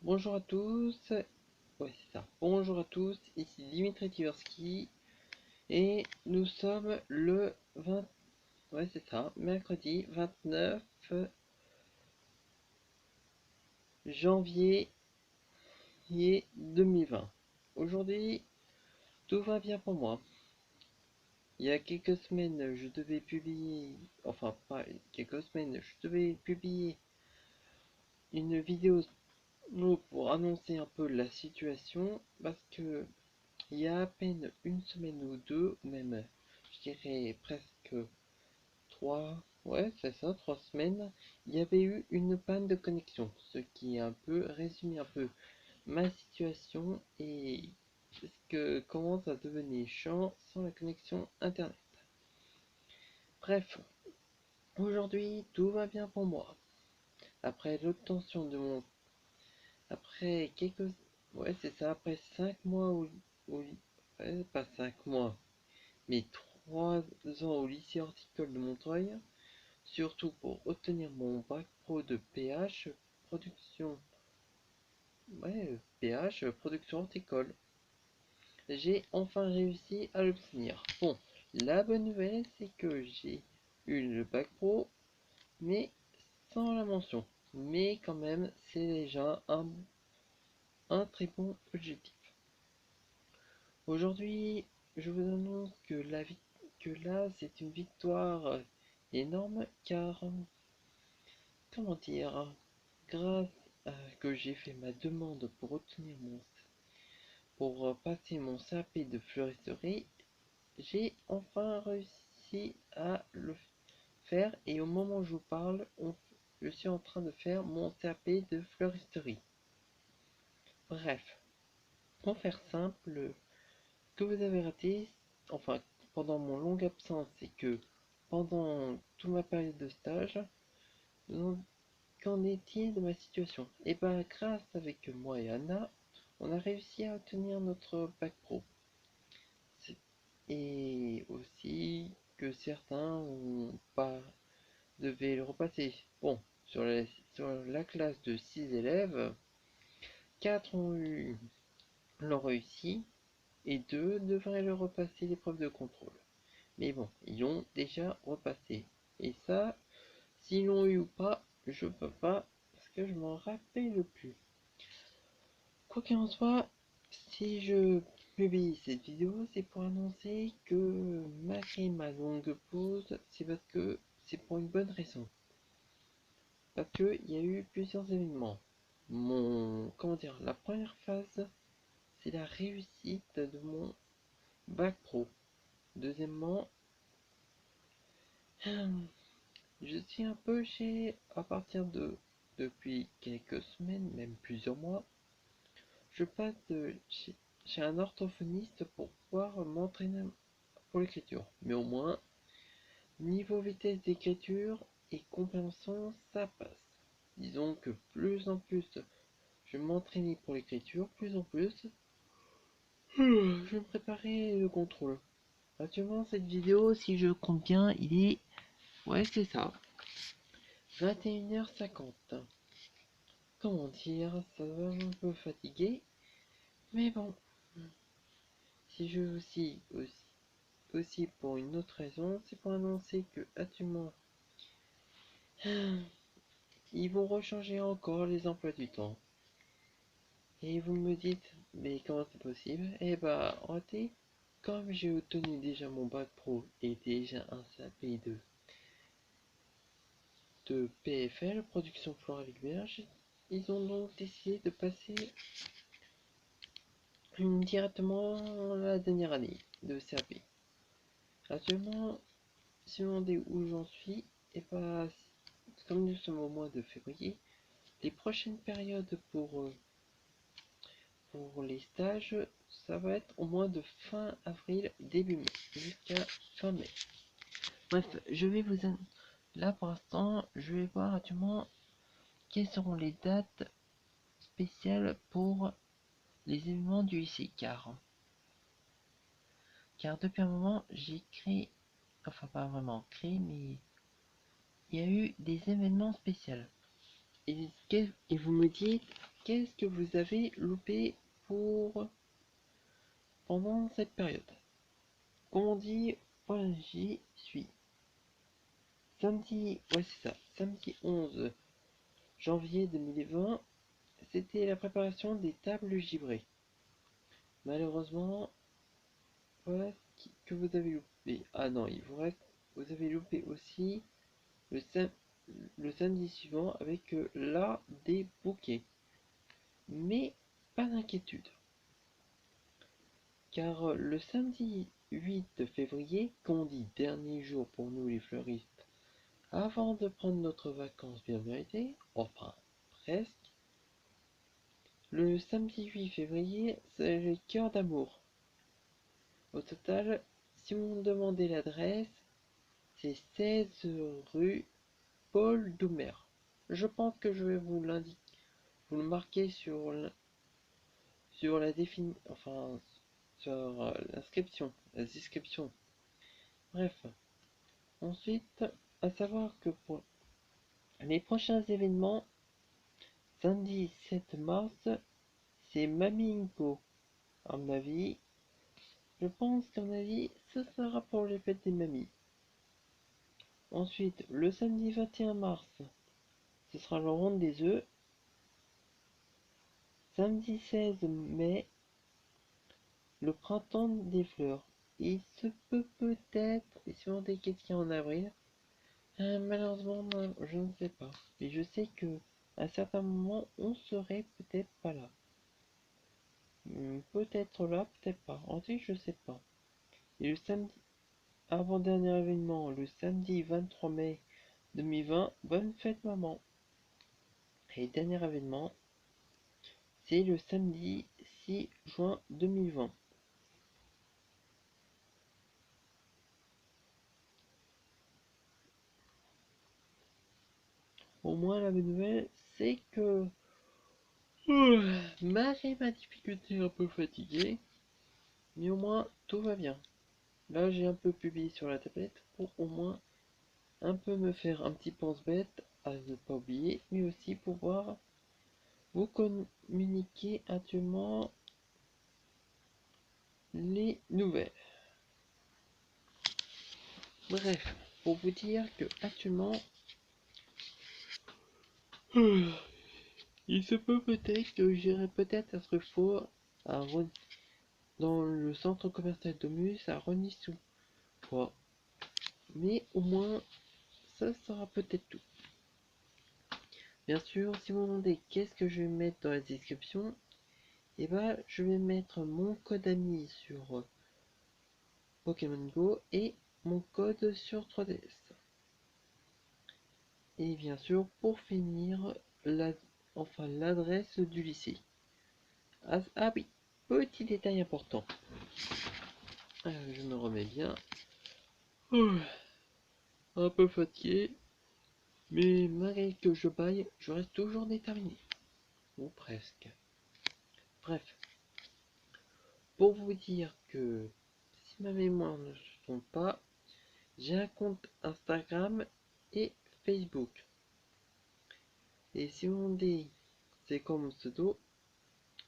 Bonjour à tous, ouais c'est ça, bonjour à tous, ici Dimitri Tiversky et nous sommes le 20, ouais c'est ça, mercredi 29 janvier 2020. Aujourd'hui, tout va bien pour moi. Il y a quelques semaines, je devais publier, enfin pas quelques semaines, je devais publier une vidéo pour annoncer un peu la situation parce que il y a à peine une semaine ou deux, ou même je dirais presque trois, ouais c'est ça, 3 semaines, il y avait eu une panne de connexion, ce qui a un peu résumé un peu ma situation et ce que commence à devenir chiant sans la connexion internet. Bref, aujourd'hui tout va bien pour moi. Après l'obtention de mon... Après quelques... Ouais c'est ça, après 5 mois ouais, pas 5 mois, mais 3 ans au lycée horticole de Montreuil, surtout pour obtenir mon bac pro de PH, production, ouais, PH, production horticole. J'ai enfin réussi à l'obtenir. Bon, la bonne nouvelle, c'est que j'ai eu le bac pro, mais sans la mention. Mais quand même, c'est déjà un très bon objectif. Aujourd'hui, je vous annonce que là, c'est une victoire énorme car, comment dire, grâce à que j'ai fait ma demande pour obtenir pour passer mon CAP de fleuristerie, j'ai enfin réussi à le faire et au moment où je vous parle, je suis en train de faire mon CAP de fleuristerie. Bref, pour faire simple, que vous avez raté, enfin pendant mon longue absence et que pendant toute ma période de stage, qu'en est-il de ma situation? Et bah grâce avec moi et Anna, on a réussi à obtenir notre bac pro. Et aussi que certains ont pas devaient le repasser. Bon, sur la classe de 6 élèves, 4 l'ont réussi et 2 devraient le repasser l'épreuve de contrôle. Mais bon, ils l'ont déjà repassé. Et ça, s'ils l'ont eu ou pas, je peux pas, parce que je m'en rappelle plus. Quoi qu'il en soit, si je publie cette vidéo, c'est pour annoncer que malgré ma longue pause, c'est parce que c'est pour une bonne raison. Parce qu'il y a eu plusieurs événements. Comment dire, la première phase, c'est la réussite de mon bac pro. Deuxièmement, je suis un peu à partir depuis quelques semaines, même plusieurs mois, je passe chez un orthophoniste pour pouvoir m'entraîner pour l'écriture. Mais au moins, niveau vitesse d'écriture et compréhension, ça passe. Disons que plus en plus je m'entraînais pour l'écriture, plus en plus je me préparais le contrôle. Actuellement, cette vidéo, si je compte bien, il est... Ouais, c'est ça. 21h50. Comment dire, ça va un peu fatiguer. Mais bon, si je aussi pour une autre raison, c'est pour annoncer que actuellement, ils vont rechanger encore les emplois du temps. Et vous me dites, mais comment c'est possible? Eh bah, en fait, comme j'ai obtenu déjà mon bac pro et déjà un CAP de PFL, production florale berge, ils ont donc décidé de passer directement la dernière année de CAP. Actuellement, si vous demandez où j'en suis, et bah, comme nous sommes au mois de février, les prochaines périodes pour les stages, ça va être au mois de fin avril, début mai, jusqu'à fin mai. Bref, là pour l'instant, je vais voir actuellement quelles seront les dates spéciales pour les événements du lycée, car depuis un moment, j'ai créé, enfin pas vraiment créé, mais il y a eu des événements spéciaux. Et vous me dites, qu'est-ce que vous avez loupé pendant cette période. Comme on dit, voilà, j'y suis. Samedi, ouais c'est ça, samedi 11 janvier 2020, c'était la préparation des tables givrées. Malheureusement, voilà ce que vous avez loupé. Ah non, il vous reste, vous avez loupé aussi le, le samedi suivant avec là des bouquets. Mais pas d'inquiétude, car le samedi 8 février, qu'on dit dernier jour pour nous les fleuristes, avant de prendre notre vacances bien méritées, enfin presque, le samedi 8 février, c'est le cœur d'amour. Au total, si vous me demandez l'adresse, c'est 16 rue Paul Doumer. Je pense que je vais vous l'indiquer, vous le marquer sur la définition, enfin sur l'inscription, la description. Bref, ensuite, à savoir que pour les prochains événements, samedi 7 mars, c'est Mamingo. À mon avis, je pense qu'à mon avis, ce sera pour les fêtes des mamies. Ensuite, le samedi 21 mars, ce sera le ronde des œufs. Samedi 16 mai, le printemps des fleurs. Il se peut peut-être, et si on des questions en avril, malheureusement, je ne sais pas. Mais je sais que à certains moments, on serait peut-être pas là. Peut-être là, peut-être pas. En fait, je sais pas. Et le samedi, avant-dernier événement, le samedi 23 mai 2020, bonne fête maman. Et dernier événement, c'est le samedi 6 juin 2020. Au moins, la bonne nouvelle, c'est que malgré ma difficulté un peu fatiguée, mais au moins tout va bien. Là, j'ai un peu publié sur la tablette pour au moins un peu me faire un petit pense-bête à ne pas oublier, mais aussi pouvoir vous communiquer actuellement les nouvelles. Bref, pour vous dire que actuellement, il se peut peut-être que j'irai peut-être être fort dans le centre commercial Domus à Rony-sous-Bois. Mais au moins, ça sera peut-être tout. Bien sûr, si vous me demandez qu'est-ce que je vais mettre dans la description, et bah je vais mettre mon code ami sur Pokémon Go et mon code sur 3DS. Et bien sûr, pour finir, l'adresse du lycée. Ah oui, petit détail important. Je me remets bien. Un peu fatigué, mais malgré que je baille, je reste toujours déterminé. Ou presque. Bref, pour vous dire que si ma mémoire ne se trompe pas, j'ai un compte Instagram et Facebook. Et si on dit c'est comme pseudo,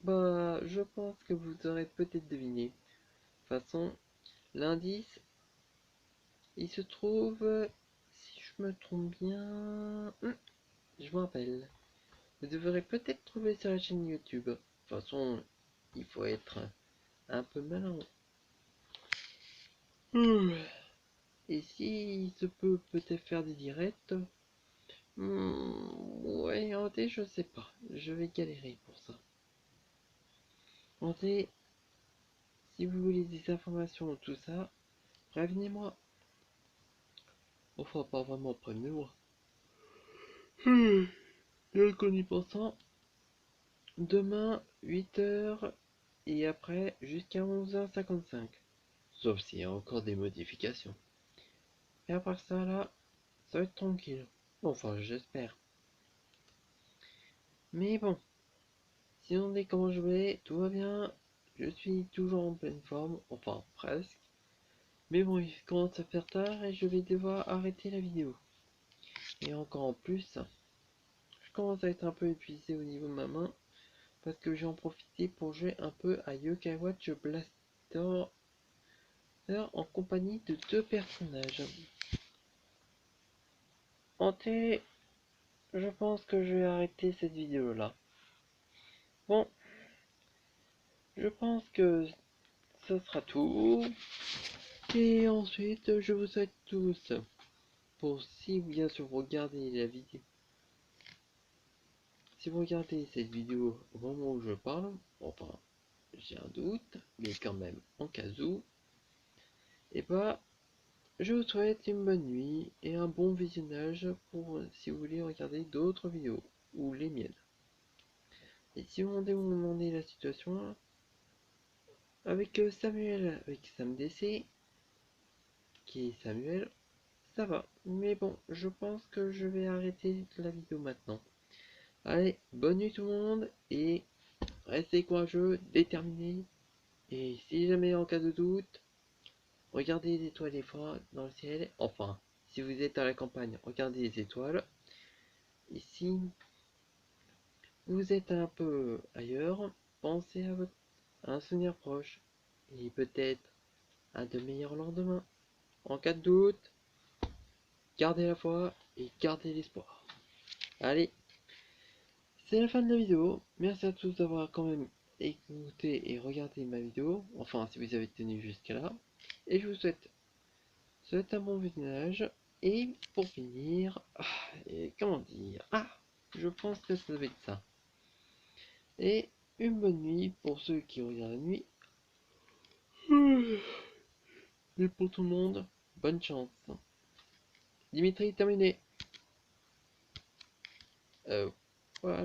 bah je pense que vous aurez peut-être deviné. De toute façon, l'indice, il se trouve, si je me trompe bien, je me rappelle. Vous devrez peut-être trouver sur la chaîne YouTube. De toute façon, il faut être un peu malin. Et si il se peut peut-être faire des directs, ouais, en fait, je sais pas. Je vais galérer pour ça. En fait, si vous voulez des informations, tout ça, prévenez-moi. Enfin, pas vraiment prévenez-moi. Bien qu'en y pensant, demain, 8h et après jusqu'à 11h55. Sauf s'il y a encore des modifications. Et après ça, là, ça va être tranquille. Enfin, j'espère. Mais bon, si on est comment je vais, tout va bien. Je suis toujours en pleine forme, enfin presque. Mais bon, il commence à faire tard et je vais devoir arrêter la vidéo. Et encore en plus, je commence à être un peu épuisé au niveau de ma main. parce que j'ai en profité pour jouer un peu à Yokai Watch Blaster en compagnie de 2 personnages. Hanté, je pense que je vais arrêter cette vidéo là. Bon, je pense que ce sera tout. Et ensuite, je vous souhaite tous, pour si bien sûr vous regardez la vidéo, si vous regardez cette vidéo au moment où je parle, enfin, j'ai un doute, mais quand même, en cas où, et bah, je vous souhaite une bonne nuit et un bon visionnage pour si vous voulez regarder d'autres vidéos, ou les miennes. Et si vous vous demandez la situation, avec Samuel, avec SamDC, qui est Samuel, ça va. Mais bon, je pense que je vais arrêter la vidéo maintenant. Allez, bonne nuit tout le monde, et restez courageux, déterminés, et si jamais en cas de doute, regardez les étoiles des fois dans le ciel, enfin, si vous êtes à la campagne, regardez les étoiles, et si vous êtes un peu ailleurs, pensez à un souvenir proche, et peut-être à de meilleurs lendemains. En cas de doute, gardez la foi et gardez l'espoir. Allez, c'est la fin de la vidéo. Merci à tous d'avoir quand même écouté et regardé ma vidéo. Enfin, si vous avez tenu jusqu'à là. Et je vous souhaite un bon visionnage. Et pour finir, comment dire, je pense que ça doit être ça. Et une bonne nuit pour ceux qui regardent la nuit. Et pour tout le monde, bonne chance. Dimitri, terminé.